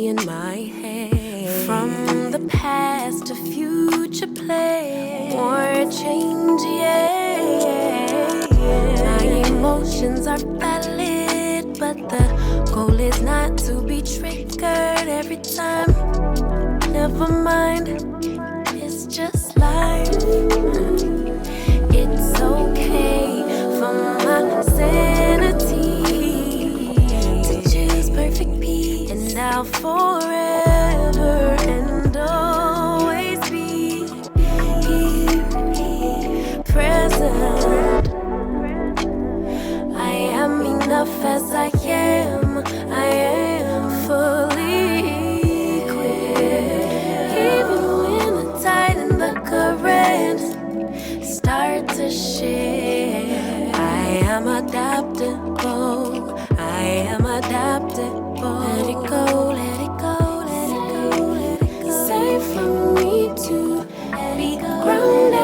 in my head. From the past to future play, more change, yeah. My emotions are valid, but the goal is not to be triggered every time. Never mind, it's just life. It's okay for my sanity to choose perfect peace, and I'll forever and always be here, present. I am enough as I am. I am fully equipped. Even when the tide and the current start to shift, I am adaptable. I am adaptable. Let it go, let it go, let it go, let it go. It's safe for me to be grounded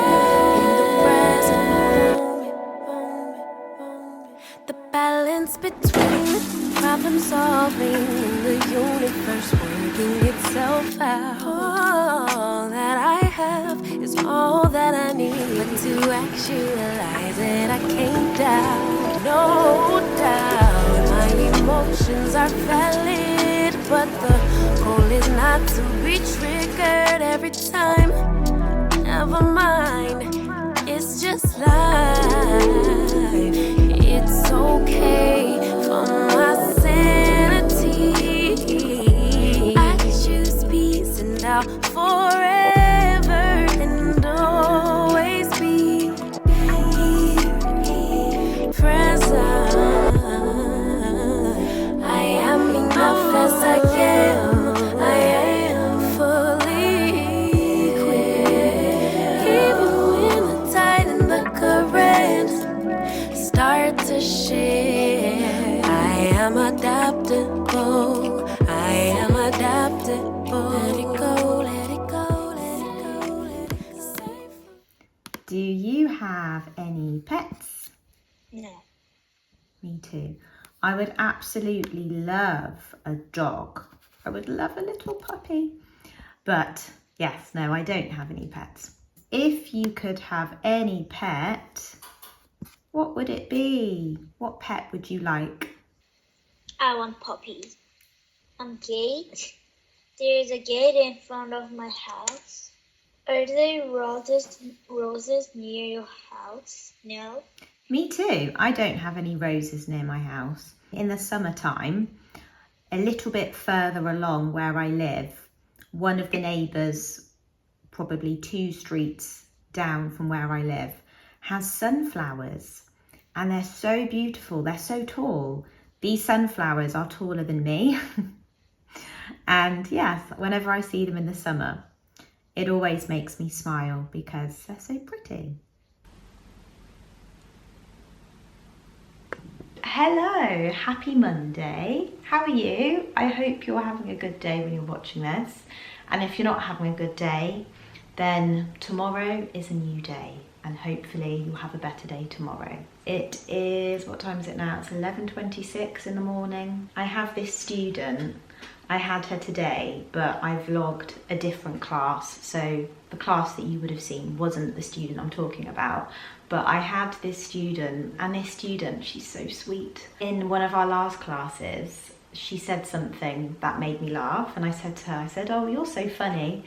in the present moment. The balance between problem solving and the universe working itself out. All that I have is all that I need, but to actualize it I can't doubt, no doubt. My emotions are valid, but the goal is not to be triggered every time. Never mind, it's just life. It's okay for my sanity. I choose peace, and I'll forever and always be here, present. I am enough as I am. I am fully equipped. Even when the tide and the current start to shift, I am adaptable. I am adaptable. Let it go, let it go, let it go, let it go. Do you have any pets? No. Me too. I would absolutely love a dog. I would love a little puppy. But yes, no, I don't have any pets. If you could have any pet, what would it be? What pet would you like? I want puppies. Gate. There is a gate in front of my house. Are there roses near your house? No. Me too. I don't have any roses near my house. In the summertime, a little bit further along where I live, one of the neighbours, probably 2 streets down from where I live, has sunflowers, and they're so beautiful. They're so tall. These sunflowers are taller than me. And yes, whenever I see them in the summer, it always makes me smile because they're so pretty. Hello, happy Monday. How are you? I hope you're having a good day when you're watching this. And if you're not having a good day, then tomorrow is a new day, and hopefully you'll have a better day tomorrow. It is, what time is it now? It's 11:26 in the morning. I have this student. I had her today, but I vlogged a different class. So the class that you would have seen wasn't the student I'm talking about. But I had this student, and this student, she's so sweet. In one of our last classes, she said something that made me laugh, and I said to her, I said, "Oh, you're so funny."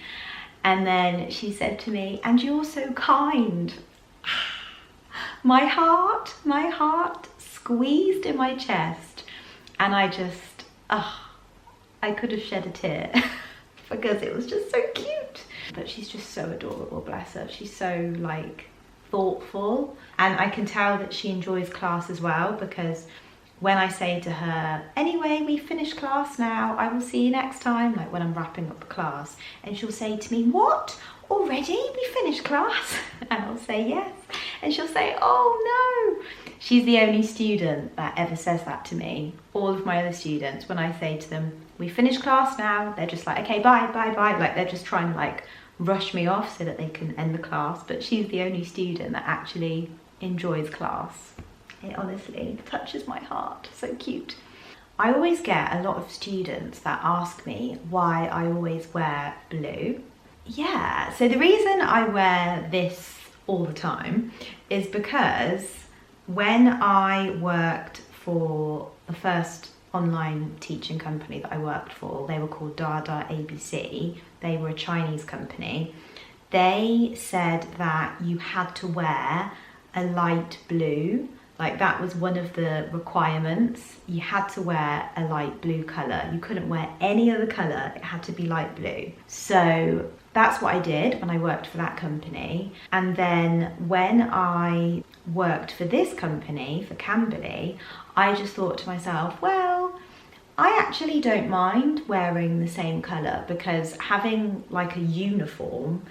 And then she said to me, "And you're so kind." My heart squeezed in my chest, and I just, I could have shed a tear because it was just so cute. But she's just so adorable, bless her. She's so like thoughtful, and I can tell that she enjoys class as well, because when I say to her, "Anyway, we finished class now, I will see you next time," like when I'm wrapping up the class, and she'll say to me, "What? Already? We finished class?" And I'll say yes, and she'll say, "Oh no." She's the only student that ever says that to me. All of my other students, when I say to them, "We finished class now," they're just like, "Okay, bye, bye, bye." Like they're just trying to like rush me off so that they can end the class. But she's the only student that actually enjoys class. It honestly touches my heart. So cute. I always get a lot of students that ask me why I always wear blue. Yeah, so the reason I wear this all the time is because when I worked for the first online teaching company that I worked for, they were called Dada ABC, they were a Chinese company, they said that you had to wear a light blue. Like, that was one of the requirements. You had to wear a light blue colour. You couldn't wear any other colour, it had to be light blue. So that's what I did when I worked for that company. And then when I worked for this company, for Camberley, I just thought to myself, well, I actually don't mind wearing the same colour, because having like a uniform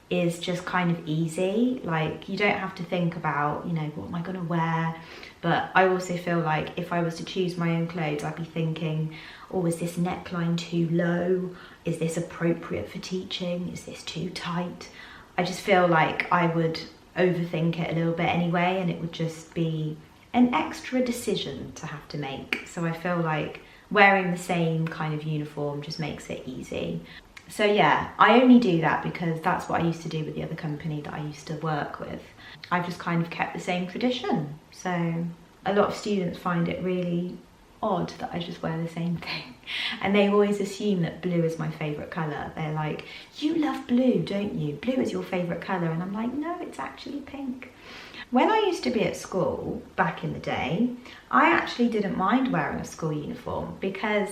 is just kind of easy. Like, you don't have to think about, you know, what am I gonna wear? But I also feel like if I was to choose my own clothes, I'd be thinking, oh, is this neckline too low? Is this appropriate for teaching? Is this too tight? I just feel like I would overthink it a little bit anyway, and it would just be an extra decision to have to make. So I feel like wearing the same kind of uniform just makes it easy. So yeah, I only do that because that's what I used to do with the other company that I used to work with. I've just kind of kept the same tradition. So a lot of students find it really odd that I just wear the same thing. And they always assume that blue is my favourite colour. They're like, you love blue, don't you? Blue is your favourite colour. And I'm like, no, it's actually pink. When I used to be at school, back in the day, I actually didn't mind wearing a school uniform because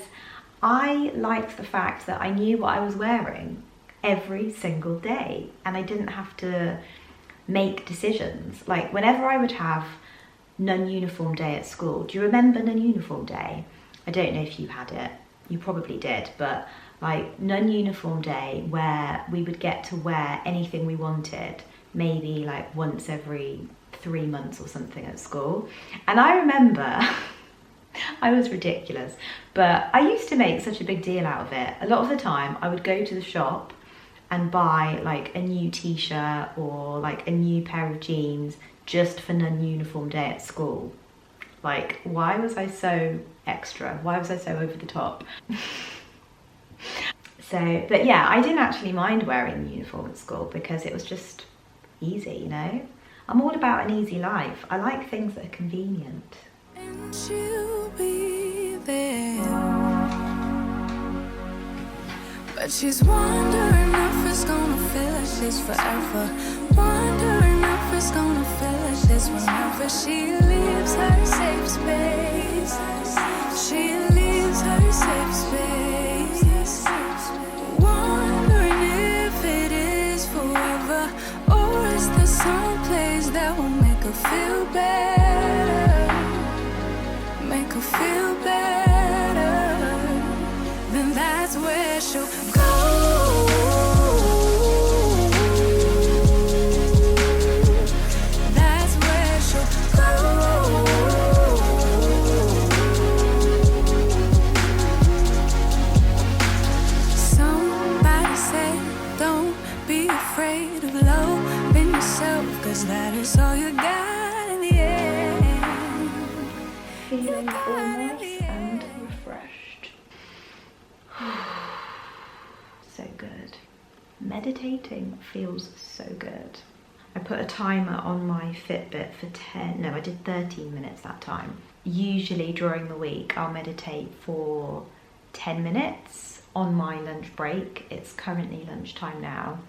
I liked the fact that I knew what I was wearing every single day and I didn't have to make decisions. Like, whenever I would have non-uniform day at school, do you remember non-uniform day? I don't know if you had it, you probably did, but like non-uniform day where we would get to wear anything we wanted, maybe like once every 3 months or something at school. And I remember I was ridiculous, but I used to make such a big deal out of it. A lot of the time I would go to the shop and buy like a new t-shirt or like a new pair of jeans just for non-uniform day at school. Like, why was I so extra? Why was I so over the top? So, but yeah, I didn't actually mind wearing the uniform at school because it was just easy, you know? I'm all about an easy life. I like things that are convenient. And she'll be there, but she's wondering if it's gonna feel like she's forever. Wondering if it's gonna feel like she's whenever she leaves her safe space. She leaves her safe space. Wondering if it is forever, or is there some place that will make her feel better? Make her feel better, then that's where she'll go. That's where she'll go. Somebody said, don't be afraid of loving yourself, 'cause that is all you got in the end. Feeling all nice and refreshed. So good. Meditating feels so good. I put a timer on my Fitbit for 13 minutes that time. Usually during the week I'll meditate for 10 minutes on my lunch break. It's currently lunchtime now.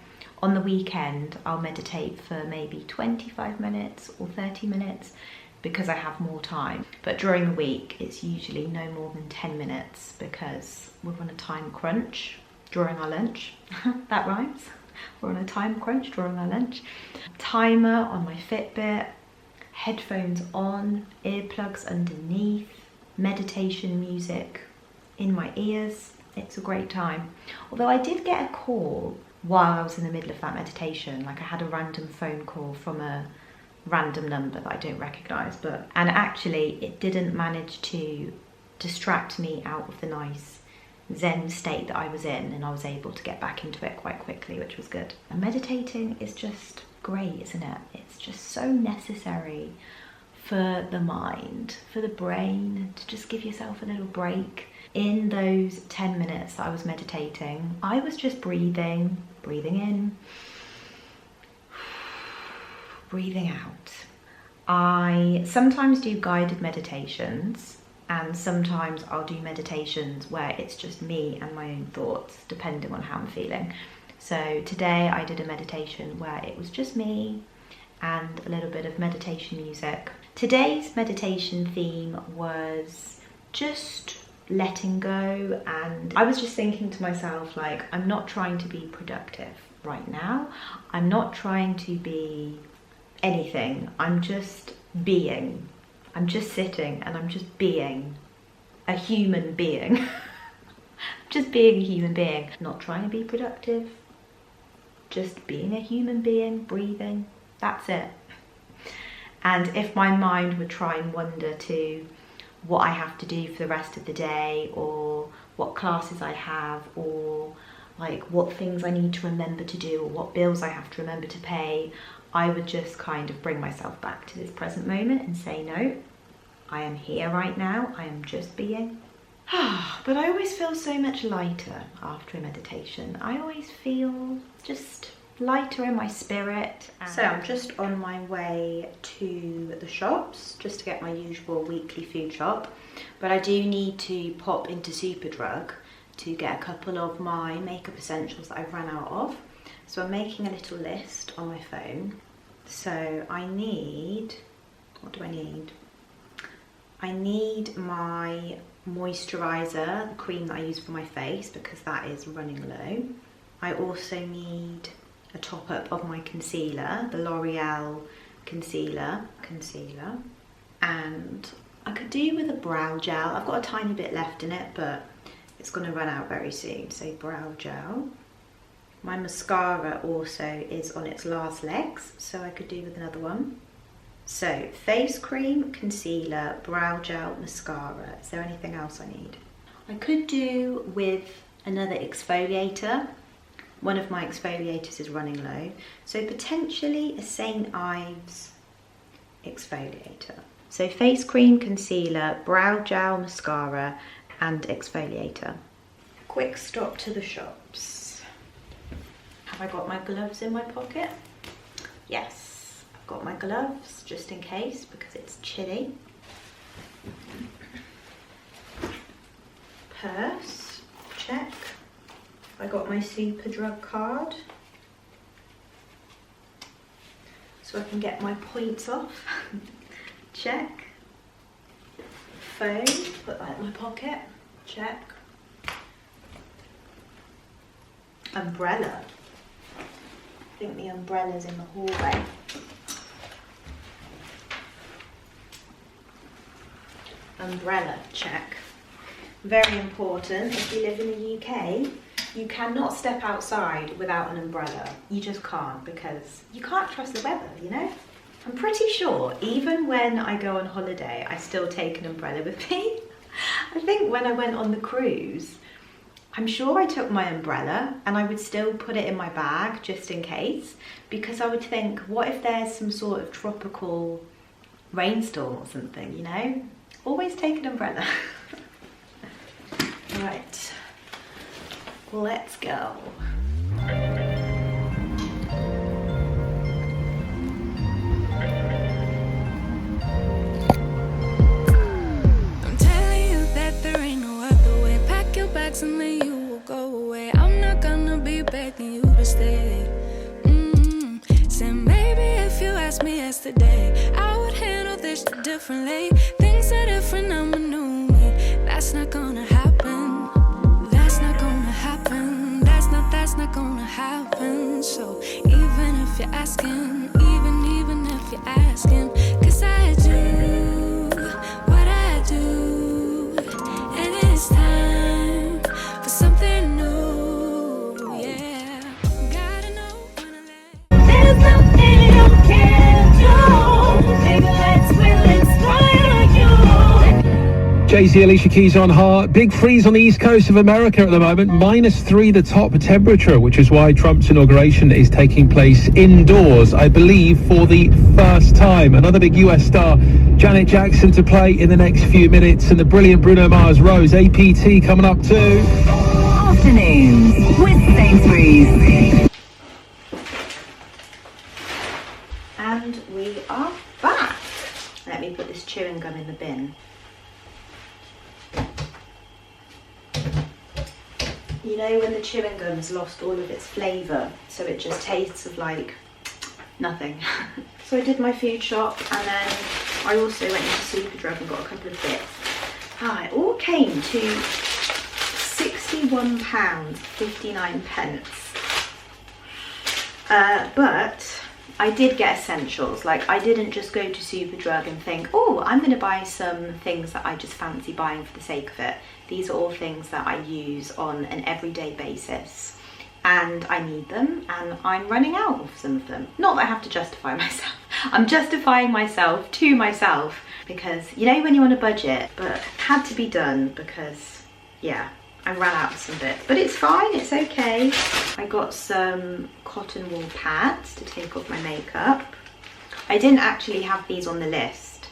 On the weekend I'll meditate for maybe 25 minutes or 30 minutes because I have more time. But during the week it's usually no more than 10 minutes because we're on a time crunch during our lunch. That rhymes. We're on a time crunch during our lunch. Timer on my Fitbit, headphones on, earplugs underneath, meditation music in my ears. It's a great time. Although I did get a call while I was in the middle of that meditation. Like, I had a random phone call from a random number that I don't recognise, and actually it didn't manage to distract me out of the nice zen state that I was in, and I was able to get back into it quite quickly, which was good. And meditating is just great, isn't it? It's just so necessary for the mind, for the brain, to just give yourself a little break. In those 10 minutes that I was meditating, I was just breathing in, breathing out. I sometimes do guided meditations, and sometimes I'll do meditations where it's just me and my own thoughts, depending on how I'm feeling. So today I did a meditation where it was just me and a little bit of meditation music. Today's meditation theme was just letting go, and I was just thinking to myself, like, I'm not trying to be productive right now. I'm not trying to be anything. I'm just being. I'm just sitting and I'm just being a human being. Just being a human being. Not trying to be productive. Just being a human being, breathing. That's it. And if my mind would try and wander to what I have to do for the rest of the day, or what classes I have, or like what things I need to remember to do, or what bills I have to remember to pay, I would just kind of bring myself back to this present moment and say, no, I am here right now, I am just being. But I always feel so much lighter after a meditation. I always feel just lighter in my spirit. So I'm just on my way to the shops just to get my usual weekly food shop, but I do need to pop into Superdrug to get a couple of my makeup essentials that I've run out of. So I'm making a little list on my phone. So I need, what do I need? I need my moisturiser, the cream that I use for my face, because that is running low. I also need a top up of my concealer, the L'Oreal concealer, and I could do with a brow gel. I've got a tiny bit left in it, but it's going to run out very soon, so brow gel. My mascara also is on its last legs, so I could do with another one. So face cream, concealer, brow gel, mascara. Is there anything else I need? I could do with another exfoliator. One of my exfoliators is running low, so potentially a St. Ives exfoliator. So face cream, concealer, brow gel, mascara and exfoliator. Quick stop to the shops. Have I got my gloves in my pocket? Yes, I've got my gloves just in case because it's chilly. Purse, check. I got my superdrug card so I can get my points off. Check. Phone, put that in my pocket. Check. Umbrella. I think the umbrella's in the hallway. Umbrella, check. Very important if you live in the UK. You cannot step outside without an umbrella. You just can't, because you can't trust the weather, you know? I'm pretty sure even when I go on holiday, I still take an umbrella with me. I think when I went on the cruise, I'm sure I took my umbrella and I would still put it in my bag just in case, because I would think, what if there's some sort of tropical rainstorm or something, you know? Always take an umbrella. Right. Let's go. I'm telling you that there ain't no other way. Pack your bags and then you will go away. I'm not gonna be begging you to stay. Said maybe if you asked me yesterday, I would handle this differently. Things are different, I'm a new me. That's not gonna happen. That's not gonna happen. So even if you're asking, even if you're asking, 'cause I do what I do, and it's time for something new. Yeah, gotta know when I let. There's nothing you can't do. Maybe let's will inspire you. Jay-Z, Alicia Keys on Heart. Big freeze on the east coast of America at the moment. -3 the top temperature, which is why Trump's inauguration is taking place indoors, I believe, for the first time. Another big US star, Janet Jackson, to play in the next few minutes. And the brilliant Bruno Mars Rose, APT, coming up too. Afternoons with Sainsbury's. And we are back. Let me put this chewing gum in the bin. You know when the chewing gum's lost all of its flavour, so it just tastes of like nothing. So I did my food shop, and then I also went into Superdrug and got a couple of bits. It all came to £61.59. But I did get essentials. Like, I didn't just go to Superdrug and think, oh, I'm going to buy some things that I just fancy buying for the sake of it. These are all things that I use on an everyday basis, and I need them, and I'm running out of some of them. Not that I have to justify myself. I'm justifying myself to myself because, you know, when you're on a budget, but it had to be done because, yeah, I ran out of some bits, but it's fine, it's okay. I got some cotton wool pads to take off my makeup. I didn't actually have these on the list,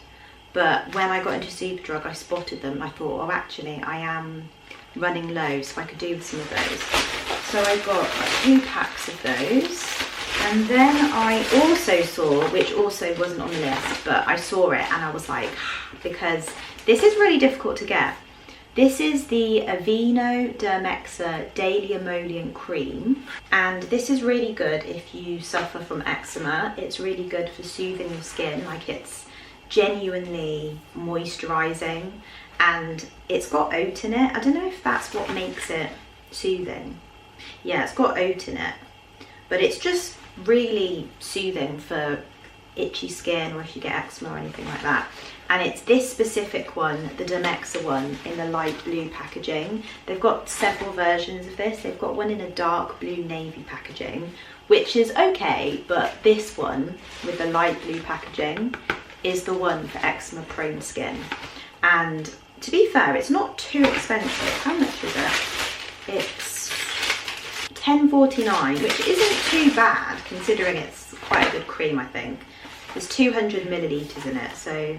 but when I got into Superdrug, I spotted them. I thought, oh, actually, I am running low, so I could do with some of those. So I got 2 packs of those. And then I also saw, which also wasn't on the list, but I saw it and I was like, because this is really difficult to get. This is the Aveeno Dermexa Daily Emollient Cream, and this is really good if you suffer from eczema. It's really good for soothing your skin, like it's genuinely moisturising, and it's got oat in it. I don't know if that's what makes it soothing. Yeah, it's got oat in it, but it's just really soothing for itchy skin or if you get eczema or anything like that. And it's this specific one, the Dermexa one, in the light blue packaging. They've got several versions of this. They've got one in a dark blue navy packaging, which is okay, but this one with the light blue packaging is the one for eczema prone skin. And to be fair, it's not too expensive. How much is it? It's £10.49, which isn't too bad considering it's quite a good cream, I think. There's 200 millilitres in it, so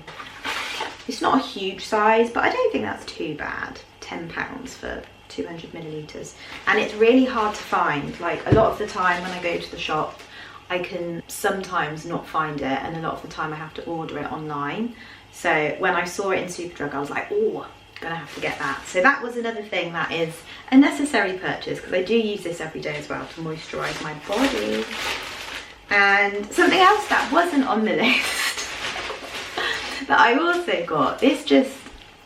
it's not a huge size, but I don't think that's too bad. £10 for 200 millilitres. And it's really hard to find. Like, a lot of the time when I go to the shop, I can sometimes not find it, and a lot of the time I have to order it online. So when I saw it in Superdrug, I was like, oh, I'm gonna have to get that. So that was another thing that is a necessary purchase, because I do use this every day as well to moisturise my body. And something else that wasn't on the list that I also got, this just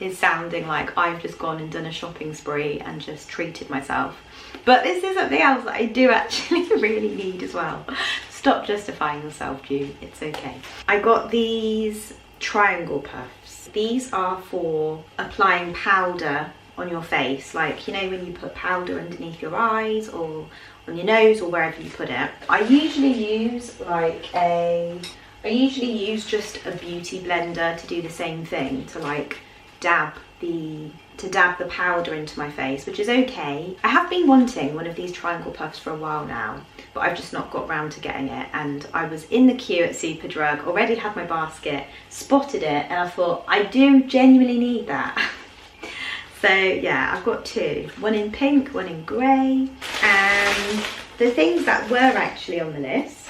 is sounding like I've just gone and done a shopping spree and just treated myself. But this is something else that I do actually really need as well. Stop justifying yourself, Ju, it's okay. I got these triangle puffs. These are for applying powder on your face, like, you know, when you put powder underneath your eyes or on your nose or wherever you put it. I usually use just a beauty blender to do the same thing, to like dab the powder into my face, which is okay. I have been wanting one of these triangle puffs for a while now, but I've just not got round to getting it. And I was in the queue at Superdrug, already had my basket, spotted it, and I thought, I do genuinely need that. So yeah, I've got 2, one in pink, one in grey. And the things that were actually on the list,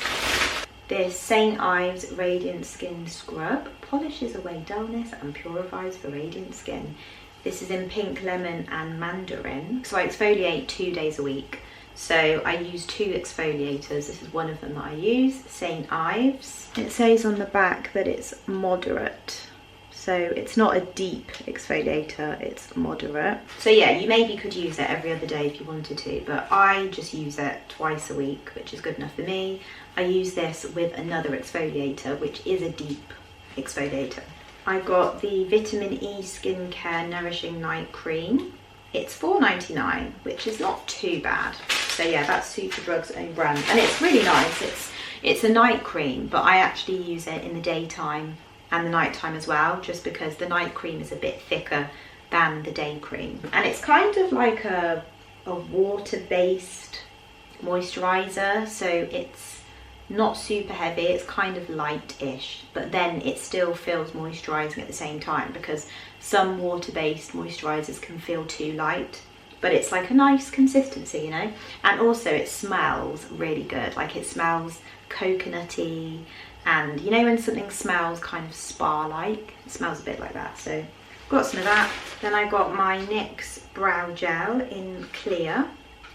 this St. Ives Radiant Skin Scrub, polishes away dullness and purifies for radiant skin. This is in pink, lemon and mandarin. So I exfoliate 2 days a week. So I use 2 exfoliators. This is one of them that I use, St. Ives. It says on the back that it's moderate. So it's not a deep exfoliator, it's moderate. So yeah, you maybe could use it every other day if you wanted to, but I just use it twice a week, which is good enough for me. I use this with another exfoliator, which is a deep exfoliator. I got the Vitamin E Skincare Nourishing Night Cream. It's $4.99, which is not too bad. So yeah, that's Superdrug's own brand, and it's really nice. It's a night cream, but I actually use it in the daytime and the nighttime as well, just because the night cream is a bit thicker than the day cream. And it's kind of like a water-based moisturiser, so it's not super heavy, it's kind of light-ish, but then it still feels moisturising at the same time, because some water-based moisturisers can feel too light, but it's like a nice consistency, you know. And also it smells really good, like it smells coconutty, and you know when something smells kind of spa-like, it smells a bit like that. So got some of that. Then I got my NYX brow gel in clear.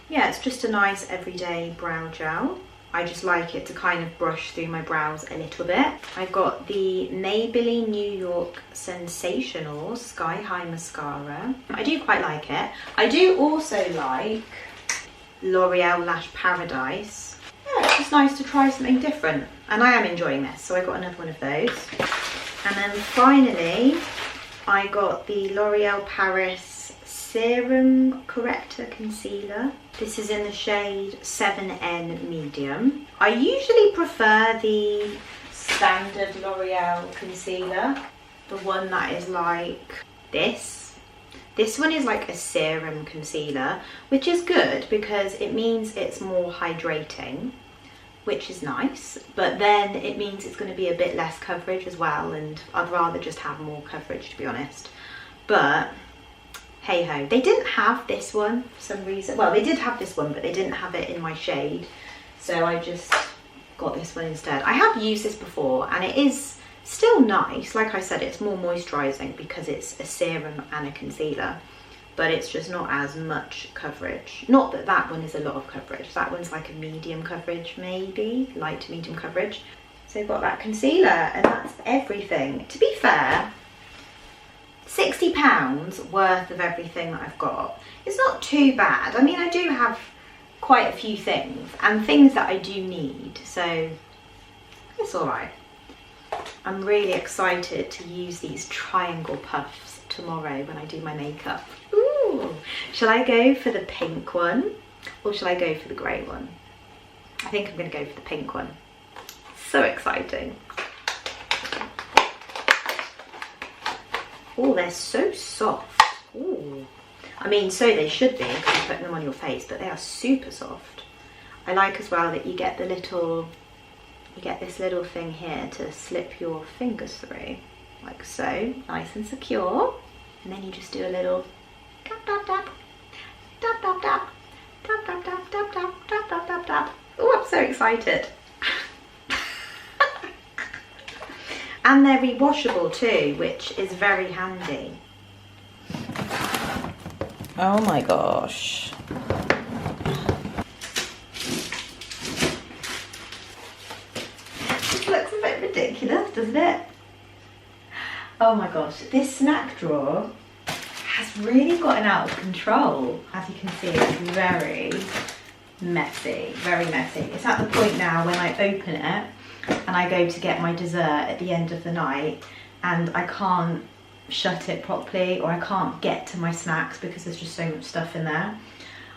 Yeah, it's just a nice everyday brow gel. I just like it to kind of brush through my brows a little bit. I got the Maybelline New York Sensational Sky High Mascara. I do quite like it. I do also like L'Oreal Lash Paradise. Yeah, it's just nice to try something different. And I am enjoying this, so I got another one of those. And then finally, I got the L'Oreal Paris Serum Corrector Concealer. This is in the shade 7N Medium. I usually prefer the standard L'Oreal concealer, the one that is like this. This one is like a serum concealer, which is good because it means it's more hydrating, which is nice, but then it means it's going to be a bit less coverage as well, and I'd rather just have more coverage, to be honest. But hey ho, they didn't have this one for some reason. Well, they did have this one, but they didn't have it in my shade, so I just got this one instead. I have used this before and it is still nice. Like I said, it's more moisturising because it's a serum and a concealer, but it's just not as much coverage. Not that that one is a lot of coverage. That one's like a medium coverage, maybe, light to medium coverage. So I've got that concealer and that's everything. To be fair, £60 worth of everything that I've got. It's not too bad. I mean, I do have quite a few things and things that I do need, so it's all right. I'm really excited to use these triangle puffs tomorrow when I do my makeup. Ooh, shall I go for the pink one or shall I go for the grey one? I think I'm going to go for the pink one. So exciting. Oh, they're so soft. Ooh. I mean, so they should be because you're putting them on your face, but they are super soft. I like as well that you get the little, you get this little thing here to slip your fingers through, like so, nice and secure. And then you just do a little tap, tap, tap, tap, tap, tap, tap, tap, tap, tap, tap, tap, tap, tap, tap. Oh, I'm so excited. And they're rewashable too, which is very handy. Oh my gosh. This looks a bit ridiculous, doesn't it? Oh my gosh, this snack drawer has really gotten out of control. As you can see, it's very messy, very messy. It's at the point now when I open it and I go to get my dessert at the end of the night and I can't shut it properly, or I can't get to my snacks because there's just so much stuff in there.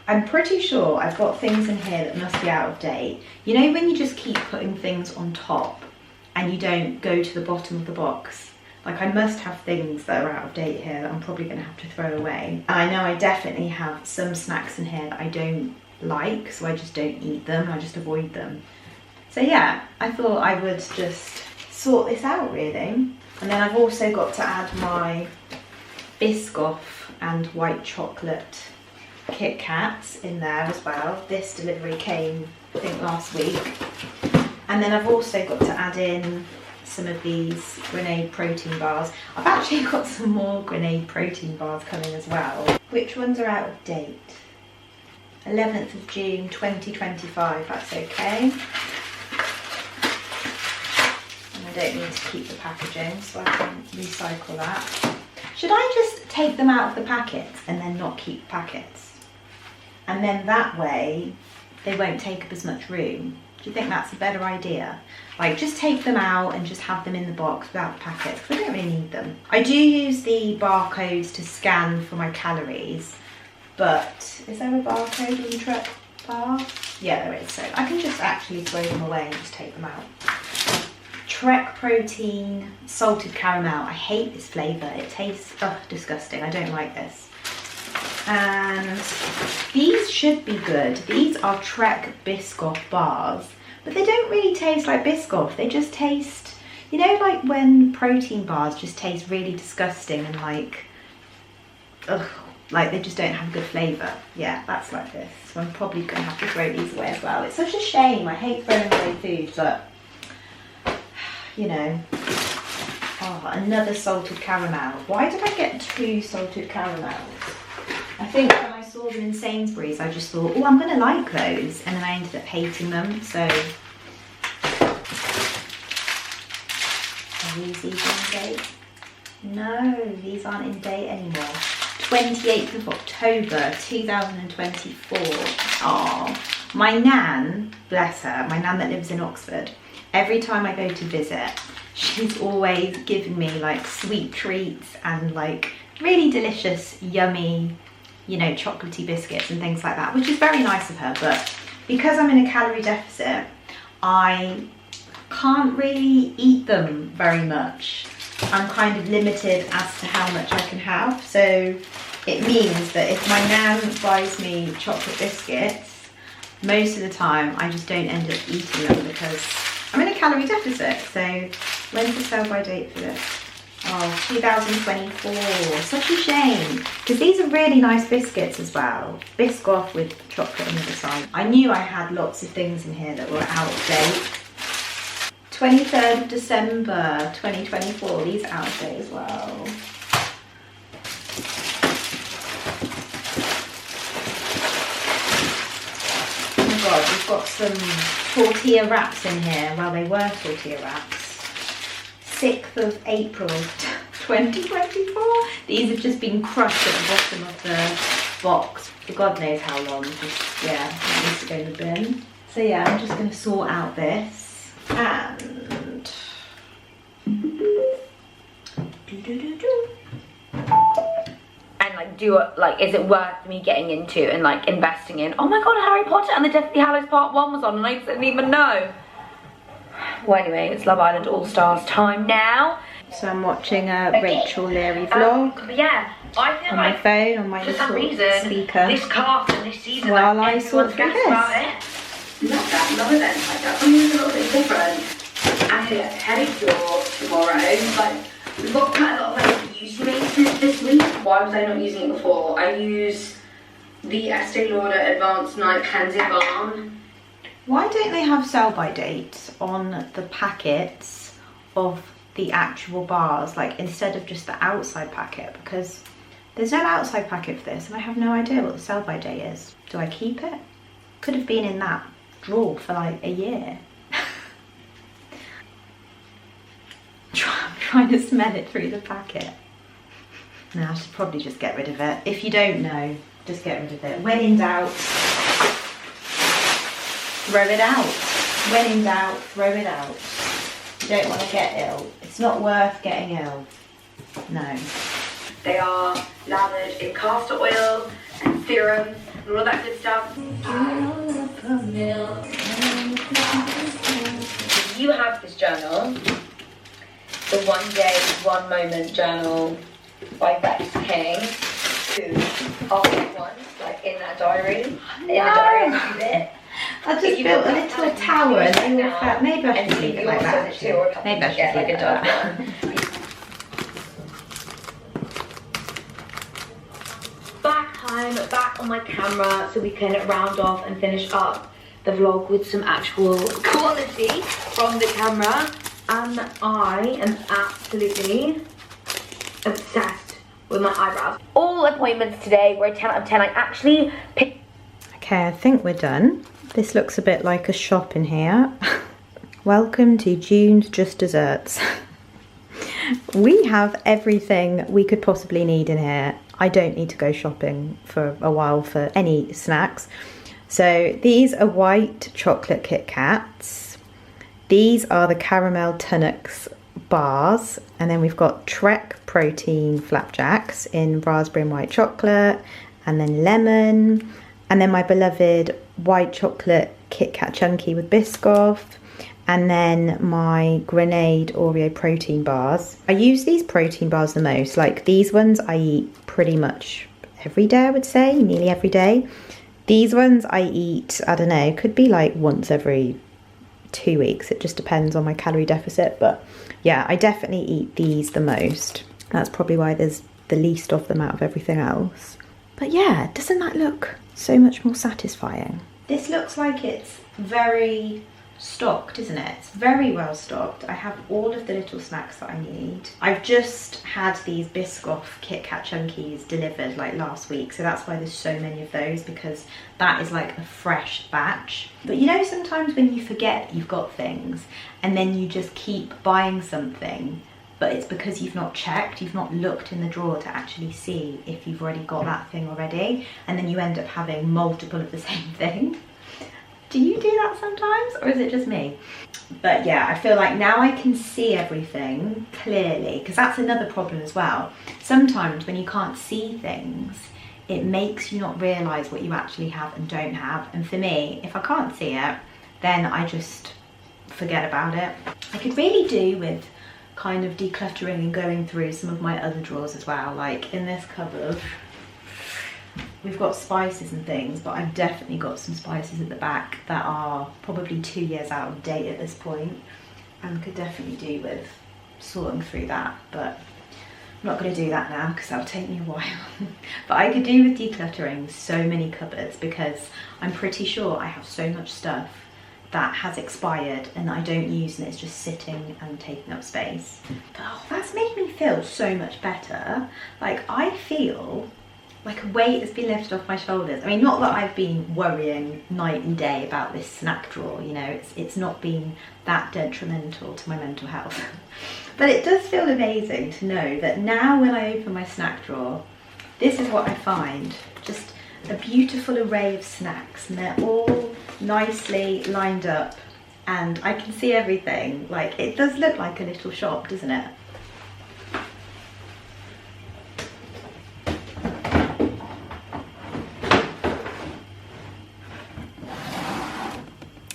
I'm pretty sure I've got things in here that must be out of date. You know when you just keep putting things on top and you don't go to the bottom of the box? Like, I must have things that are out of date here that I'm probably going to have to throw away. And I know I definitely have some snacks in here that I don't like, so I just don't eat them, I just avoid them. So yeah, I thought I would just sort this out really. And then I've also got to add my Biscoff and white chocolate Kit Kats in there as well. This delivery came, I think, last week. And then I've also got to add in some of these Grenade protein bars. I've actually got some more Grenade protein bars coming as well. Which ones are out of date? 11th of June 2025, that's okay. And I don't need to keep the packaging, so I can recycle that. Should I just take them out of the packets and then not keep packets? And then that way they won't take up as much room. Do you think that's a better idea? Like, just take them out and just have them in the box without the packets, because I don't really need them. I do use the barcodes to scan for my calories, but is there a barcode on the truck bar? Yeah, there is, so I can just actually throw them away and just take them out. Trek protein salted caramel. I hate this flavour. It tastes disgusting. I don't like this. And these should be good. These are Trek Biscoff bars, but they don't really taste like Biscoff. They just taste, you know, like when protein bars just taste really disgusting and like, ugh, like they just don't have good flavour. Yeah, that's like this. So I'm probably gonna have to throw these away as well. It's such a shame. I hate throwing away food, but you know. Oh, another salted caramel. Why did I get 2 salted caramels? I think when I saw them in Sainsbury's, I just thought, oh, I'm gonna like those, and then I ended up hating them. So, are these even in date? No, these aren't in date anymore. 28th of October 2024. Oh, my nan, bless her, my nan that lives in Oxford, every time I go to visit, she's always giving me like sweet treats and like really delicious, yummy, you know, chocolatey biscuits and things like that, which is very nice of her. But because I'm in a calorie deficit, I can't really eat them very much. I'm kind of limited as to how much I can have. So it means that if my nan buys me chocolate biscuits, most of the time I just don't end up eating them because I'm in a calorie deficit. So when's the sell by date for this? Oh, 2024, such a shame, because these are really nice biscuits as well. Biscoff with chocolate on the other side. I knew I had lots of things in here that were out of date. 23rd of December 2024, these are out of date as well. Oh my god, we've got some tortilla wraps in here. Well, they were tortilla wraps. 6th of April 2024. These have just been crushed at the bottom of the box for God knows how long. Just, yeah, it needs to go in the bin. So yeah, I'm just going to sort out this and and like do it, like, is it worth me getting into and like investing in? Oh my god, Harry Potter and the Deathly Hallows Part 1 was on and I didn't even know. Well, anyway, it's Love Island All Stars time now. so I'm watching a Rachel Leary vlog yeah, I feel on like my phone, on my for some little reason speaker. this cast and this season, While like, I sort everyone's through gassed about it. Love that, love it. Like that something a little bit different. And it's pedicure tomorrow. Like, we've got quite a lot of like beauty makes this week. Why was I not using it before? I use the Estee Lauder Advanced Night Cleansing Balm. Why don't they have sell by dates on the packets of the actual bars, like instead of just the outside packet? Because there's no outside packet for this and I have no idea what the sell by date is. Do I keep it? Could have been in that drawer for like a year. I'm trying to smell it through the packet. No, I should probably just get rid of it. If you don't know, just get rid of it. When in doubt, throw it out. When in doubt, throw it out. You don't want to get ill. It's not worth getting ill. No. They are lathered in castor oil and serum and all of that good stuff. You have this journal, the One Day, One Moment journal by Rex King, who are the ones like in that diary. In the diary, I did it. I just built a little tower and they all felt, maybe I should leave it like that actually. Maybe I should leave it like that. Back home, back on my camera so we can round off and finish up the vlog with some actual quality from the camera. And I am absolutely obsessed with my eyebrows. All appointments today were a 10 out of 10. I actually picked... Okay, I think we're done. This looks a bit like a shop in here. Welcome to June's Just Desserts. We have everything we could possibly need in here. I don't need to go shopping for a while for any snacks. So these are white chocolate Kit Kats. These are the caramel Tunnocks bars. And then we've got Trek protein flapjacks in raspberry and white chocolate. And then lemon. And then my beloved white chocolate Kit Kat Chunky with Biscoff. and then my Grenade Oreo protein bars. I use these protein bars the most. Like these ones I eat pretty much every day, I would say, nearly every day. These ones I eat, I don't know, could be like once every 2 weeks. It just depends on my calorie deficit. But yeah, I definitely eat these the most. That's probably why there's the least of them out of everything else. But yeah, doesn't that look so much more satisfying? This looks like it's very stocked, isn't it? It's very well stocked. I have all of the little snacks that I need. I've just had these Biscoff Kit Kat Chunkies delivered like last week, so that's why there's so many of those, because that is like a fresh batch. But you know, sometimes when you forget you've got things and then you just keep buying something, but it's because you've not checked, you've not looked in the drawer to actually see if you've already got that thing already, and then you end up having multiple of the same thing. Do you do that sometimes, or is it just me? But yeah, I feel like now I can see everything clearly, because that's another problem as well. Sometimes when you can't see things, it makes you not realise what you actually have and don't have. And for me, if I can't see it, then I just forget about it. I could really do with kind of decluttering and going through some of my other drawers as well. Like in this cupboard, we've got spices and things, but I've definitely got some spices at the back that are probably 2 years out of date at this point, and could definitely do with sorting through that. But I'm not going to do that now because that'll take me a while. But I could do with decluttering so many cupboards, because I'm pretty sure I have so much stuff that has expired and that I don't use, and it's just sitting and taking up space. But oh, that's made me feel so much better. Like I feel like a weight has been lifted off my shoulders. I mean, not that I've been worrying night and day about this snack drawer, you know, it's not been that detrimental to my mental health. But it does feel amazing to know that now when I open my snack drawer, this is what I find. Just a beautiful array of snacks, and they're all nicely lined up, and I can see everything. Like, it does look like a little shop, doesn't it?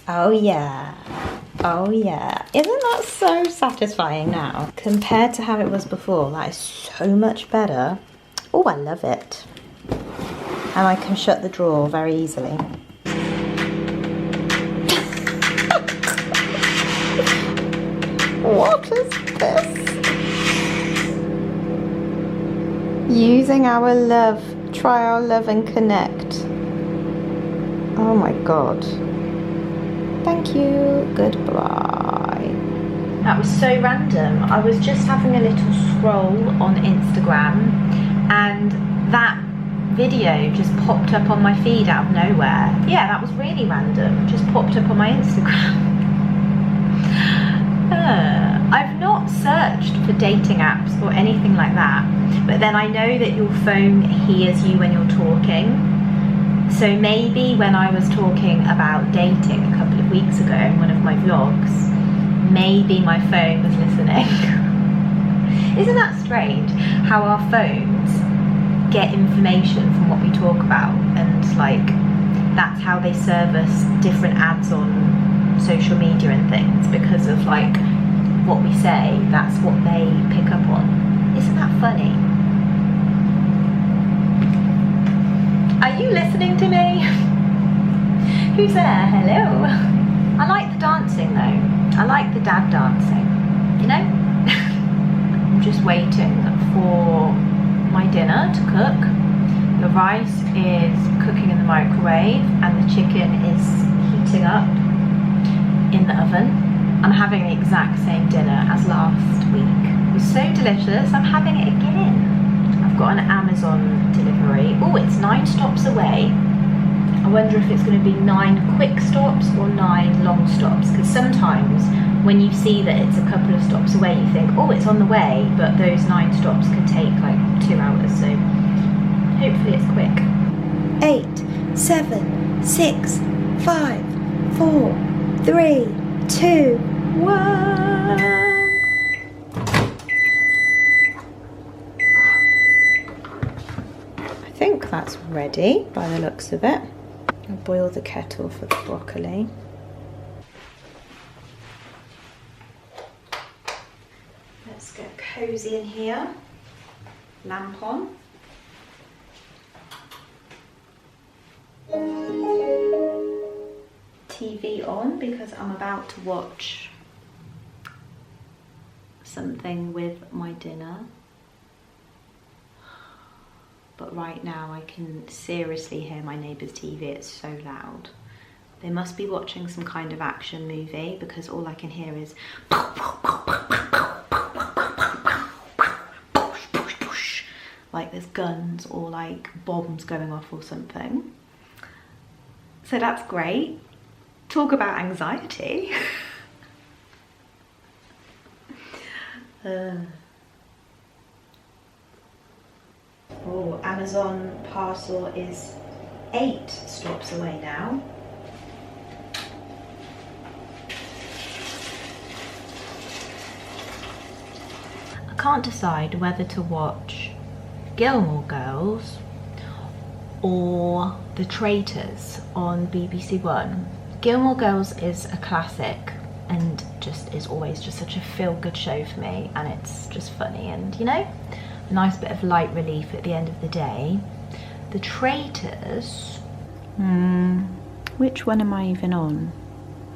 Oh yeah, oh yeah. Isn't that so satisfying now? Compared to how it was before, that is so much better. Oh, I love it. And I can shut the drawer very easily. What is this? Using our love, try our love and connect. Oh my God. Thank you, goodbye. That was so random. I was just having a little scroll on Instagram, and that video just popped up on my feed out of nowhere. Yeah, that was really random. Just popped up on my Instagram. I've not searched for dating apps or anything like that, but then I know that your phone hears you when you're talking. So maybe when I was talking about dating a couple of weeks ago in one of my vlogs, maybe my phone was listening. Isn't that strange how our phones get information from what we talk about, and like that's how they serve us different ads on social media and things, because of like what we say, that's what they pick up on. Isn't that funny? Are you listening to me? Who's there? Hello? I like the dancing though. I like the dad dancing, you know? I'm just waiting for my dinner to cook. The rice is cooking in the microwave and the chicken is heating up in the oven. I'm having the exact same dinner as last week. It was so delicious, I'm having it again. I've got an Amazon delivery. Oh, it's 9 stops away. I wonder if it's going to be 9 quick stops or 9 long stops, because sometimes when you see that it's a couple of stops away, you think, oh, it's on the way, but those 9 stops could take like 2 hours, so hopefully it's quick. 8, 7, 6, 5, 4, 3, 2, 1. I think that's ready by the looks of it. I'll boil the kettle for the broccoli. cozy in here. Lamp on. TV on because I'm about to watch something with my dinner. But right now I can seriously hear my neighbour's TV, it's so loud. They must be watching some kind of action movie because all I can hear is like there's guns or like bombs going off or something. So that's great. Talk about anxiety. Oh, Amazon parcel is 8 stops away now. I can't decide whether to watch Gilmore Girls or The Traitors on BBC One. Gilmore Girls is a classic and just is always just such a feel-good show for me, and it's just funny and, you know, a nice bit of light relief at the end of the day. The Traitors... which one am I even on?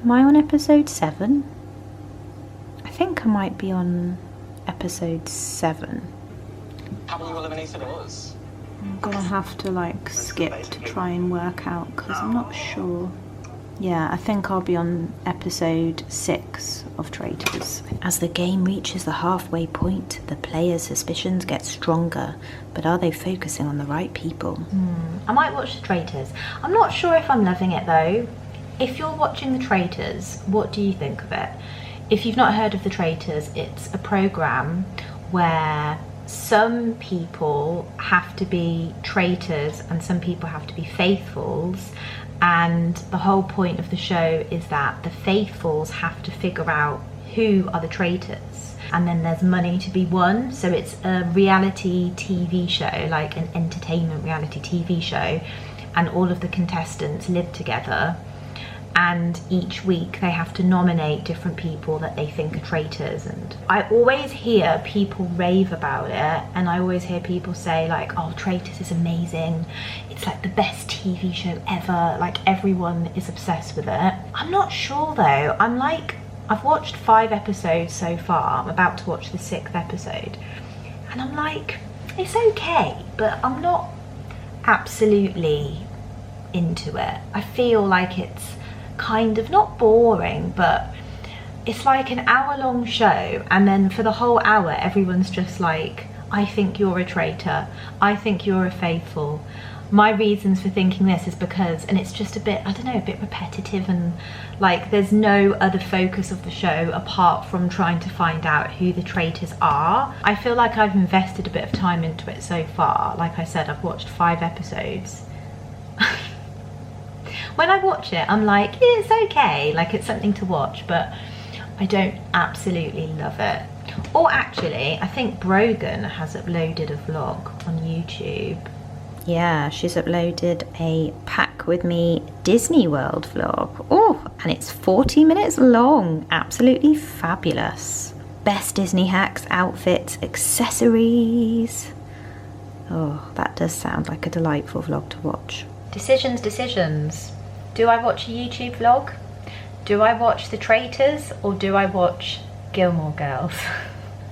Am I on episode 7? I think I might be on episode 7. How long will eliminate us? I'm gonna have to like skip to try and work out because I'm not sure. Yeah, I think I'll be on episode 6 of Traitors. As the game reaches the halfway point, the players' suspicions get stronger. But are they focusing on the right people? I might watch The Traitors. I'm not sure if I'm loving it though. If you're watching The Traitors, what do you think of it? If you've not heard of The Traitors, it's a programme where some people have to be traitors and some people have to be faithfuls. And the whole point of the show is that the faithfuls have to figure out who are the traitors. And then there's money to be won. So it's a reality TV show, like an entertainment reality TV show. And all of the contestants live together. And each week they have to nominate different people that they think are traitors. And I always hear people rave about it, and I always hear people say like, oh, Traitors is amazing, it's like the best TV show ever, like everyone is obsessed with it. I'm not sure though. I've watched 5 episodes so far. I'm about to watch the 6th episode, and I'm like, it's okay, but I'm not absolutely into it. I feel like it's kind of not boring, but it's like an hour-long show, and then for the whole hour everyone's just like, I think you're a traitor, I think you're a faithful, my reasons for thinking this is because, and it's just a bit, I don't know, a bit repetitive, and like there's no other focus of the show apart from trying to find out who the traitors are. I feel like I've invested a bit of time into it so far. Like I said, I've watched 5 episodes. When I watch it, I'm like, yeah, it's okay, like it's something to watch, but I don't absolutely love it. Or actually, I think Brogan has uploaded a vlog on YouTube. Yeah, she's uploaded a Pack With Me Disney World vlog. Oh, and it's 40 minutes long. Absolutely fabulous. Best Disney hacks, outfits, accessories. Oh, that does sound like a delightful vlog to watch. Decisions. Do I watch a YouTube vlog? Do I watch The Traitors, or do I watch Gilmore Girls?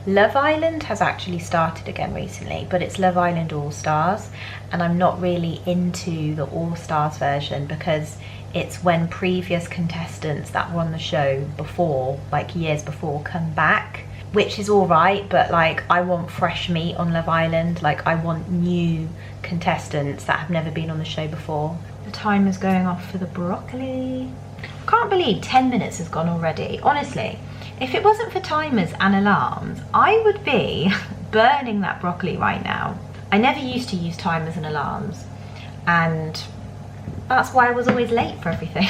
Love Island has actually started again recently, but it's Love Island All Stars, and I'm not really into the All Stars version because it's when previous contestants that were on the show before, like years before, come back, which is all right, but like I want fresh meat on Love Island. Like I want new contestants that have never been on the show before. The timer's going off for the broccoli. I can't believe 10 minutes has gone already. Honestly, if it wasn't for timers and alarms, I would be burning that broccoli right now. I never used to use timers and alarms, and that's why I was always late for everything.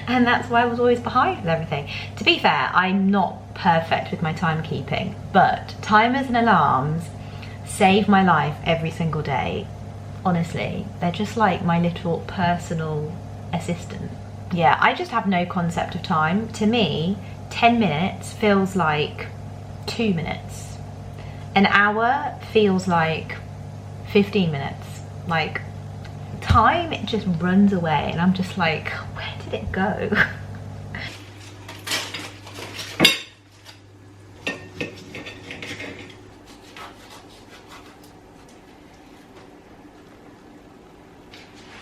And that's why I was always behind with everything. To be fair, I'm not perfect with my timekeeping, but timers and alarms save my life every single day. Honestly, they're just like my little personal assistant. Yeah, I just have no concept of time. To me, 10 minutes feels like 2 minutes. An hour feels like 15 minutes. Like, time, it just runs away, and I'm just like, where did it go?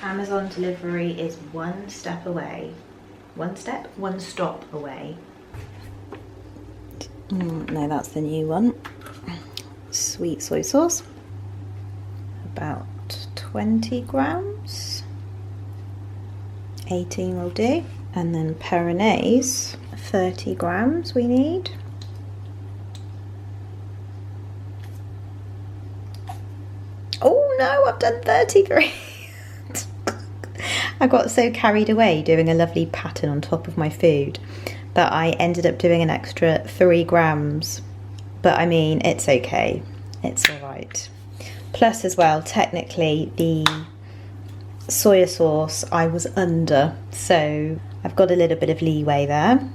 Amazon delivery is one step away. One stop away. No, that's the new one. Sweet soy sauce. About 20 grams. 18 will do. And then Peronaise, 30 grams we need. Oh no, I've done 33. I got so carried away doing a lovely pattern on top of my food that I ended up doing an extra 3 grams. But I mean, it's okay. It's all right. Plus as well, technically the soya sauce I was under, so I've got a little bit of leeway there.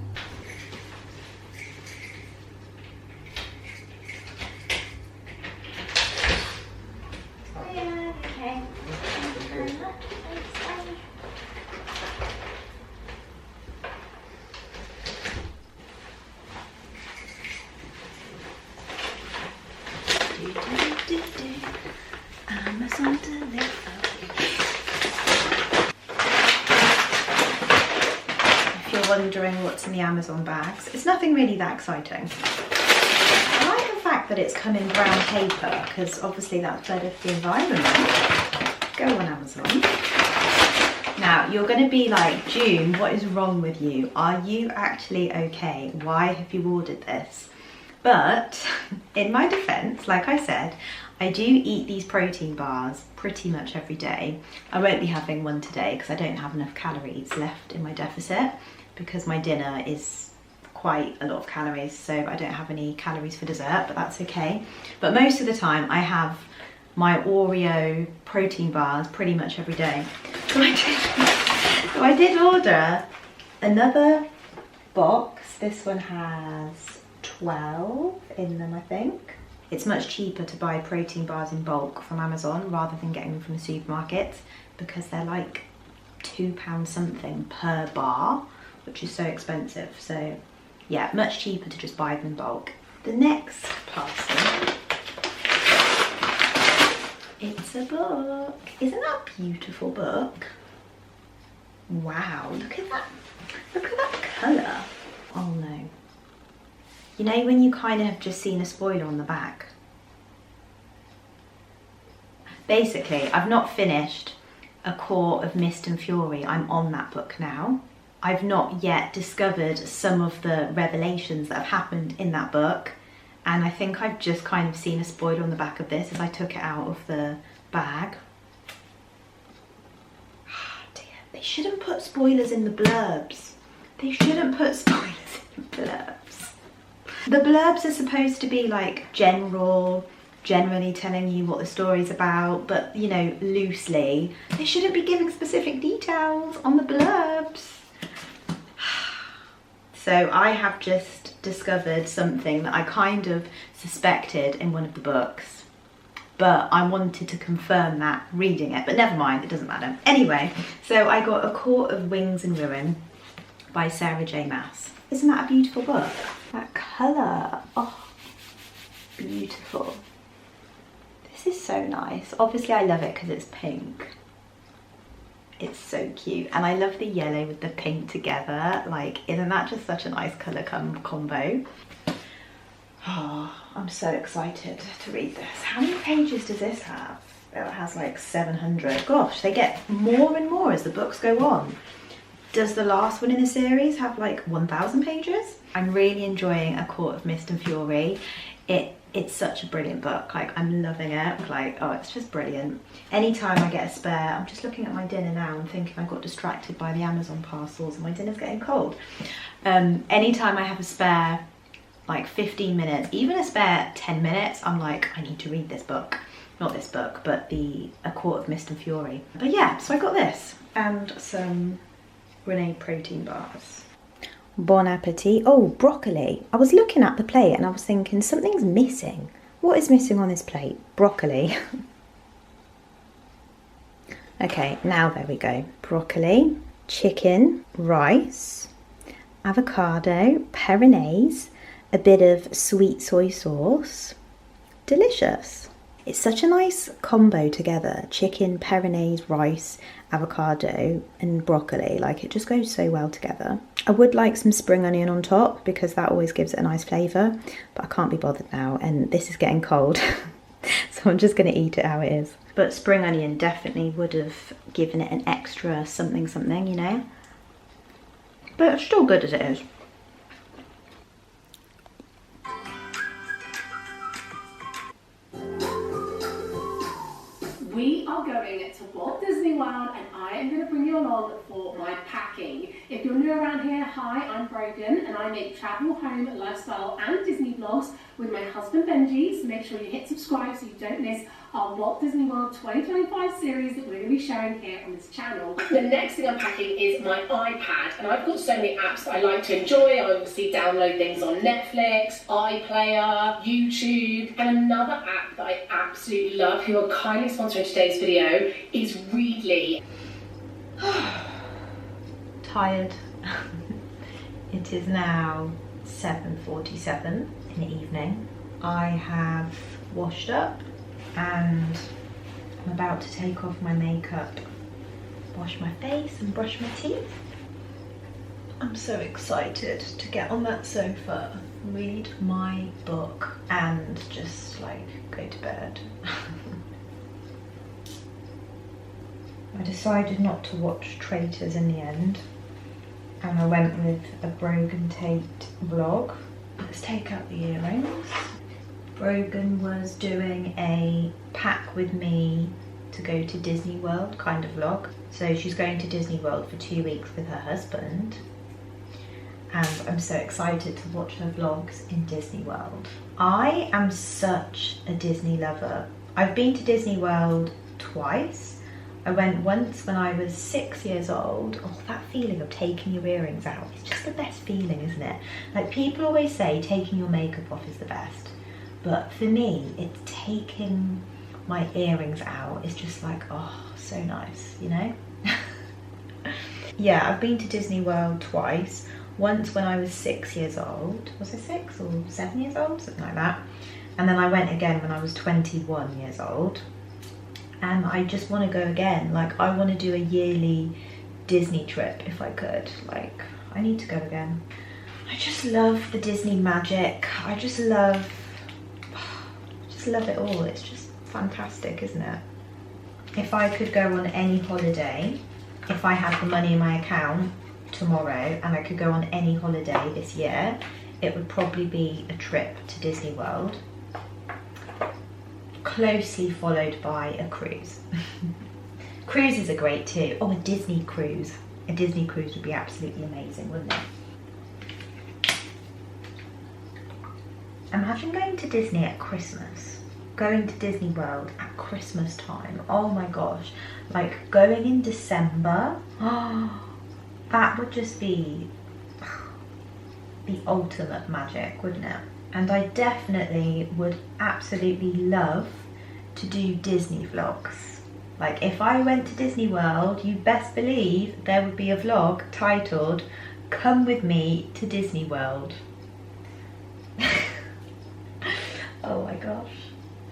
Amazon delivery. If you're wondering what's in the Amazon bags, it's nothing really that exciting. I like the fact that it's come in brown paper, because obviously that's better for the environment. Go on, Amazon. Now, you're going to be like, June, what is wrong with you? Are you actually okay? Why have you ordered this? But in my defense, like I said, I do eat these protein bars pretty much every day. I won't be having one today because I don't have enough calories left in my deficit, because my dinner is quite a lot of calories, so I don't have any calories for dessert, but that's okay. But most of the time I have my Oreo protein bars pretty much every day. So I did order another box. This one has 12 in them, I think. It's much cheaper to buy protein bars in bulk from Amazon rather than getting them from the supermarket, because they're like £2 something per bar, which is so expensive. So yeah, much cheaper to just buy them in bulk. The next parcel, it's a book. Isn't that a beautiful book? Wow, look at that. Look at that colour. Oh no. You know when you kind of have just seen a spoiler on the back? Basically, I've not finished A Court of Mist and Fury. I'm on that book now. I've not yet discovered some of the revelations that have happened in that book, and I think I've just kind of seen a spoiler on the back of this as I took it out of the bag. Oh dear, they shouldn't put spoilers in the blurbs. They shouldn't put spoilers in the blurbs. The blurbs are supposed to be like generally telling you what the story's about, but you know, loosely. They shouldn't be giving specific details on the blurbs. So I have just discovered something that I kind of suspected in one of the books, but I wanted to confirm that reading it, but never mind, it doesn't matter. Anyway, so I got A Court of Wings and Ruin by Sarah J. Maas. Isn't that a beautiful book? That colour, oh, beautiful. This is so nice. Obviously I love it because it's pink. It's so cute, and I love the yellow with the pink together. Like, isn't that just such a nice colour combo? Oh, I'm so excited to read this. How many pages does this have? It has like 700. Gosh, they get more and more as the books go on. Does the last one in the series have like 1,000 pages? I'm really enjoying A Court of Mist and Fury. It's such a brilliant book. Like, I'm loving it. Like, oh, it's just brilliant. Anytime I get a spare, I'm just looking at my dinner now and thinking I got distracted by the Amazon parcels and my dinner's getting cold. Anytime I have a spare, like 15 minutes, even a spare 10 minutes, I'm like, I need to read this book. Not this book, but A Court of Mist and Fury. But yeah, so I got this and some Renee protein bars. Bon appetit. Oh, broccoli. I was looking at the plate and I was thinking something's missing. What is missing on this plate? Broccoli. Okay, now there we go. Broccoli, chicken, rice, avocado, peronaise, a bit of sweet soy sauce. Delicious. It's such a nice combo together. Chicken, peronaise, rice, avocado and broccoli. Like, it just goes so well together. I would like some spring onion on top because that always gives it a nice flavour, but I can't be bothered now and this is getting cold. So I'm just going to eat it how it is. But spring onion definitely would have given it an extra something, you know? But it's still good as it is. We are going to Walt Disney World and I am going to bring you along for my packing. If you're new around here, hi, I'm Brogan and I make travel, home, lifestyle and Disney vlogs with my husband Benji, so make sure you hit subscribe so you don't miss our Walt Disney World 2025 series that we're going to be showing here on this channel. The next thing I'm packing is my iPad, and I've got so many apps that I like to enjoy. I obviously download things on Netflix, iPlayer, YouTube, and another app that I absolutely love, who are kindly sponsoring today's video, is Readly. Tired. It is now 7:47 in the evening. I have washed up and I'm about to take off my makeup, wash my face and brush my teeth. I'm so excited to get on that sofa, read my book and just like go to bed. I decided not to watch Traitors in the end and I went with a Brogan Tate vlog. Let's take out the earrings. Brogan was doing a pack with me to go to Disney World kind of vlog. So she's going to Disney World for 2 weeks with her husband. And I'm so excited to watch her vlogs in Disney World. I am such a Disney lover. I've been to Disney World twice. I went once when I was 6 years old. Oh, that feeling of taking your earrings out. It's just the best feeling, isn't it? Like, people always say taking your makeup off is the best. But for me, it's taking my earrings out. It's just like, oh, so nice, you know? Yeah, I've been to Disney World twice. Once when I was 6 years old. Was I 6 or 7 years old? Something like that. And then I went again when I was 21 years old. And I just want to go again. Like, I want to do a yearly Disney trip if I could. Like, I need to go again. I just love the Disney magic. I just love it all. It's just fantastic, isn't it? If I could go on any holiday, if I had the money in my account tomorrow and I could go on any holiday this year, it would probably be a trip to Disney World, closely followed by a cruise. Cruises are great too. Oh, a Disney cruise. A Disney cruise would be absolutely amazing, wouldn't it? Imagine going to Disney at Christmas. Going to Disney World at Christmas time. Oh my gosh. Like, going in December. Oh, that would just be the ultimate magic, wouldn't it? And I definitely would absolutely love to do Disney vlogs. Like, if I went to Disney World, you best believe there would be a vlog titled "Come with me to Disney World." Oh my gosh,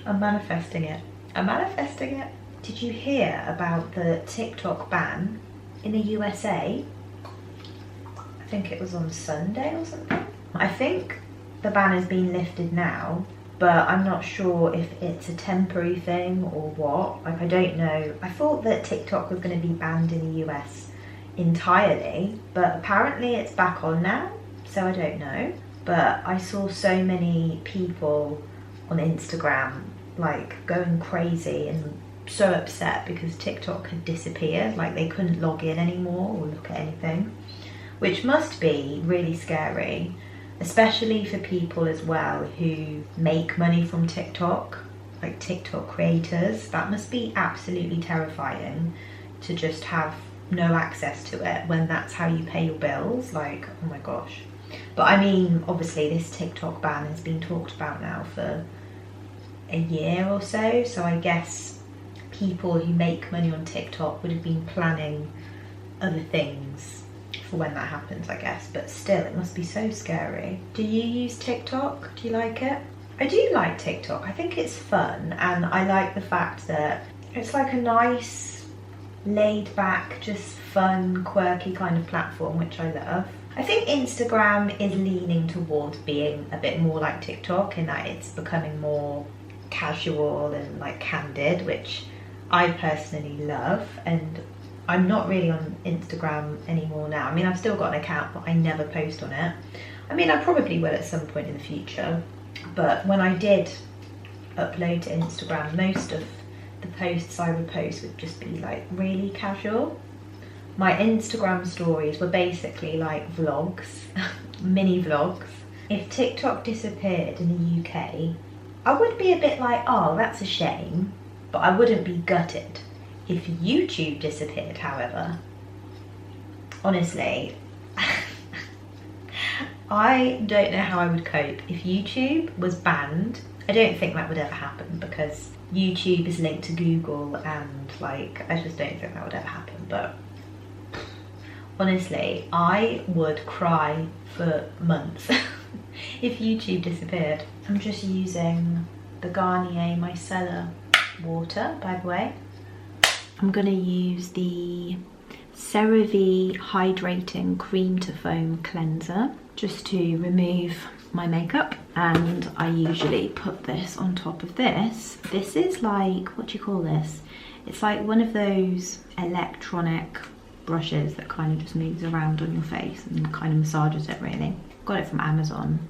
I'm manifesting it. I'm manifesting it. Did you hear about the TikTok ban in the USA? I think it was on Sunday or something. I think the ban has been lifted now, but I'm not sure if it's a temporary thing or what. Like, I don't know. I thought that TikTok was going to be banned in the US entirely, but apparently it's back on now, so I don't know. But I saw so many people on Instagram like going crazy and so upset because TikTok had disappeared. Like, they couldn't log in anymore or look at anything, which must be really scary, especially for people as well who make money from TikTok, like TikTok creators. That must be absolutely terrifying to just have no access to it when that's how you pay your bills. Like, oh my gosh. But I mean, obviously this TikTok ban has been talked about now for a year or so, so I guess people who make money on TikTok would have been planning other things for when that happens, I guess. But still, it must be so scary. Do you use TikTok? Do you like it? I do like TikTok. I think it's fun, and I like the fact that it's like a nice, laid back, just fun, quirky kind of platform, which I love. I think Instagram is leaning towards being a bit more like TikTok in that it's becoming more casual and like candid, which I personally love. And I'm not really on Instagram anymore now. I mean, I've still got an account, but I never post on it. I mean, I probably will at some point in the future, but when I did upload to Instagram, most of the posts I would post would just be like really casual. My Instagram stories were basically like vlogs, mini vlogs. If TikTok disappeared in the UK, I would be a bit like, oh, that's a shame, but I wouldn't be gutted. If YouTube disappeared, however, honestly, I don't know how I would cope. If YouTube was banned, I don't think that would ever happen because YouTube is linked to Google, and like, I just don't think that would ever happen. But honestly, I would cry for months if YouTube disappeared. I'm just using the Garnier Micellar water, by the way. I'm gonna use the CeraVe Hydrating Cream to Foam Cleanser just to remove my makeup, and I usually put this on top of this. This is like, what do you call this? It's like one of those electronic brushes that kind of just moves around on your face and kind of massages it, really. Got it from Amazon.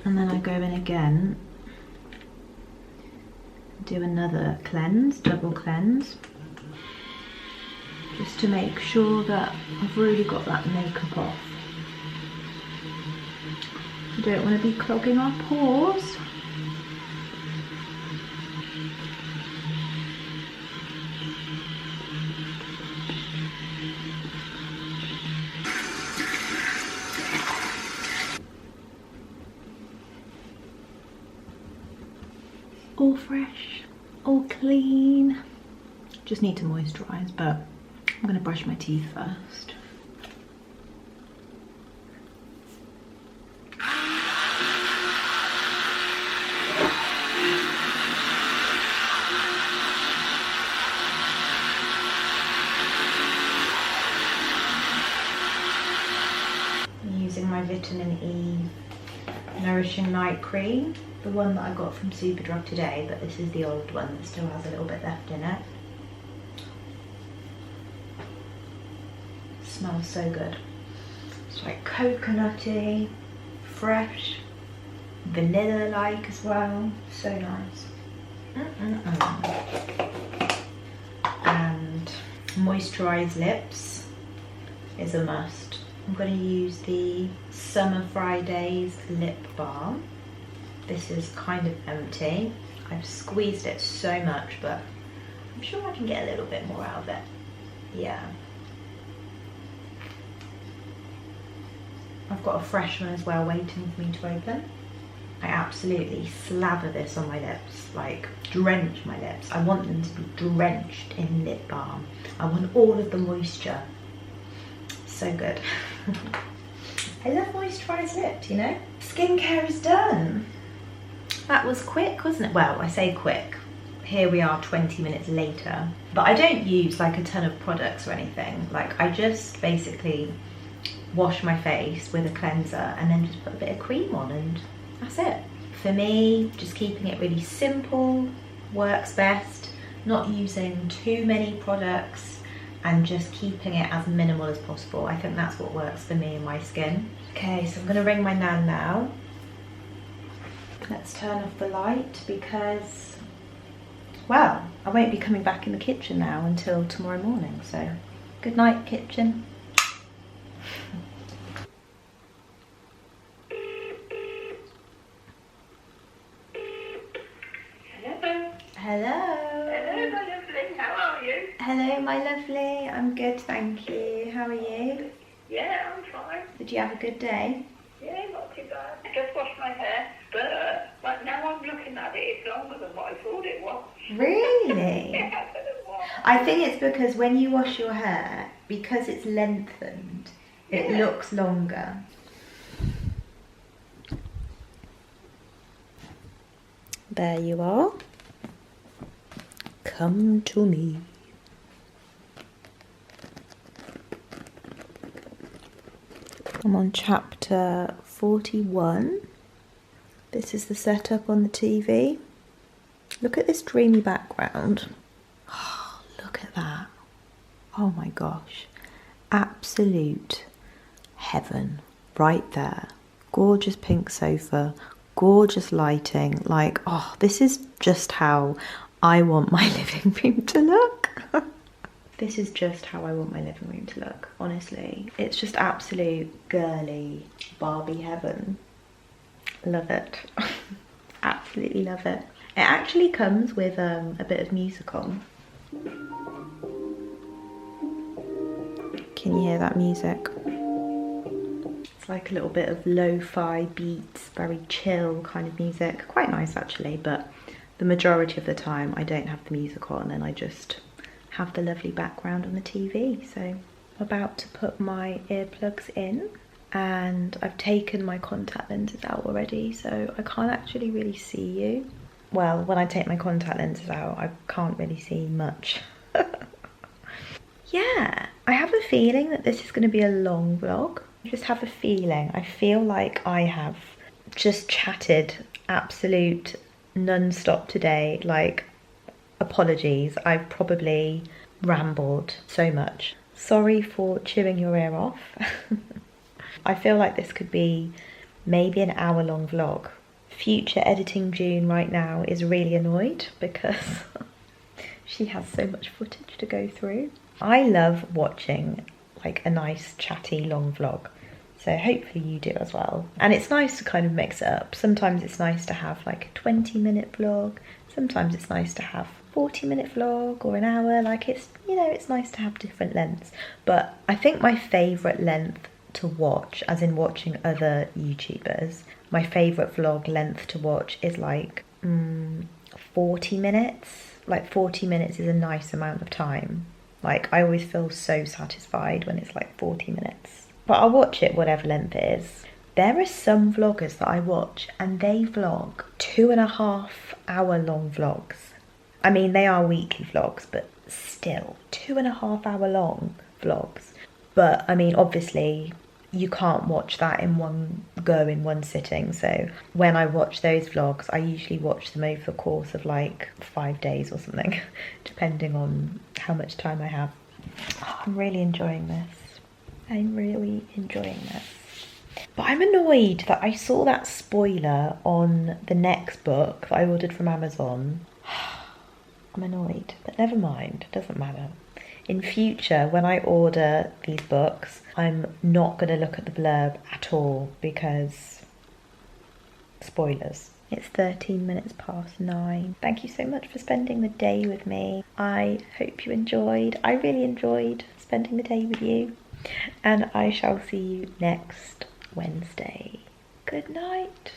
And then I go in again, do another cleanse, double cleanse, just to make sure that I've really got that makeup off. You don't want to be clogging our pores. All fresh, all clean. Just need to moisturise, but I'm going to brush my teeth first. I'm using my Vitamin E Nourishing Night Cream. The one that I got from Superdrug today, but this is the old one that still has a little bit left in it. Smells so good. It's like coconutty, fresh, vanilla-like as well. So nice. And moisturised lips is a must. I'm going to use the Summer Fridays lip balm. This is kind of empty. I've squeezed it so much, but I'm sure I can get a little bit more out of it. Yeah. I've got a fresh one as well waiting for me to open. I absolutely slather this on my lips, like drench my lips. I want them to be drenched in lip balm. I want all of the moisture. So good. I love moisturised lips, you know? Skincare is done. That was quick, wasn't it? Well, I say quick. Here we are 20 minutes later. But I don't use like a ton of products or anything. Like, I just basically wash my face with a cleanser and then just put a bit of cream on, and that's it. For me, just keeping it really simple works best. Not using too many products and just keeping it as minimal as possible. I think that's what works for me and my skin. Okay, so I'm gonna ring my nan now. Let's turn off the light because, well, I won't be coming back in the kitchen now until tomorrow morning, so good night, kitchen. Hello. Hello. Hello, my lovely. How are you? Hello, my lovely. I'm good, thank you. How are you? Yeah, I'm fine. Did you have a good day? Yeah, not too bad. I just washed my hair, but now I'm looking at it, it's longer than what I thought it was. Really? Yeah, I don't know why. I think it's because when you wash your hair, because it's lengthened, it looks longer. There you are. Come to me. I'm on chapter 41. This is the setup on the TV. Look at this dreamy background. Oh, look at that. Oh my gosh. Absolute heaven right there. Gorgeous pink sofa, gorgeous lighting. Like, oh, this is just how I want my living room to look. This is just how I want my living room to look, honestly. It's just absolute girly Barbie heaven. Love it. Absolutely love it. It actually comes with a bit of music on. Can you hear that music? It's like a little bit of lo-fi beats, very chill kind of music. Quite nice actually, but the majority of the time I don't have the music on and I just have the lovely background on the TV. So I'm about to put my earplugs in and I've taken my contact lenses out already, so I can't actually really see you. Well, when I take my contact lenses out, I can't really see much. Yeah, I have a feeling that this is going to be a long vlog. I just have a feeling. I feel like I have just chatted absolute non-stop today. Like, apologies, I've probably rambled so much. Sorry for chewing your ear off. I feel like this could be maybe an hour-long vlog. Future editing June right now is really annoyed because she has so much footage to go through. I love watching like a nice chatty long vlog, so hopefully you do as well. And it's nice to kind of mix it up. Sometimes it's nice to have like a 20-minute vlog, sometimes it's nice to have a 40-minute vlog or an hour. Like, it's, you know, it's nice to have different lengths. But I think my favourite length to watch, as in watching other YouTubers, my favourite vlog length to watch is like 40 minutes. Like 40 minutes is a nice amount of time. Like, I always feel so satisfied when it's like 40 minutes. But I'll watch it whatever length it is. There are some vloggers that I watch and they vlog 2.5 hour long vlogs. I mean, they are weekly vlogs, but still 2.5 hour long vlogs. But I mean, obviously you can't watch that in one go, in one sitting. So when I watch those vlogs, I usually watch them over the course of like 5 days or something, depending on how much time I have. Oh, I'm really enjoying this. I'm really enjoying this. But I'm annoyed that I saw that spoiler on the next book that I ordered from Amazon. I'm annoyed, but never mind, it doesn't matter. In future, when I order these books, I'm not going to look at the blurb at all because spoilers. It's 13 minutes past 9. Thank you so much for spending the day with me. I hope you enjoyed. I really enjoyed spending the day with you. And I shall see you next Wednesday. Good night.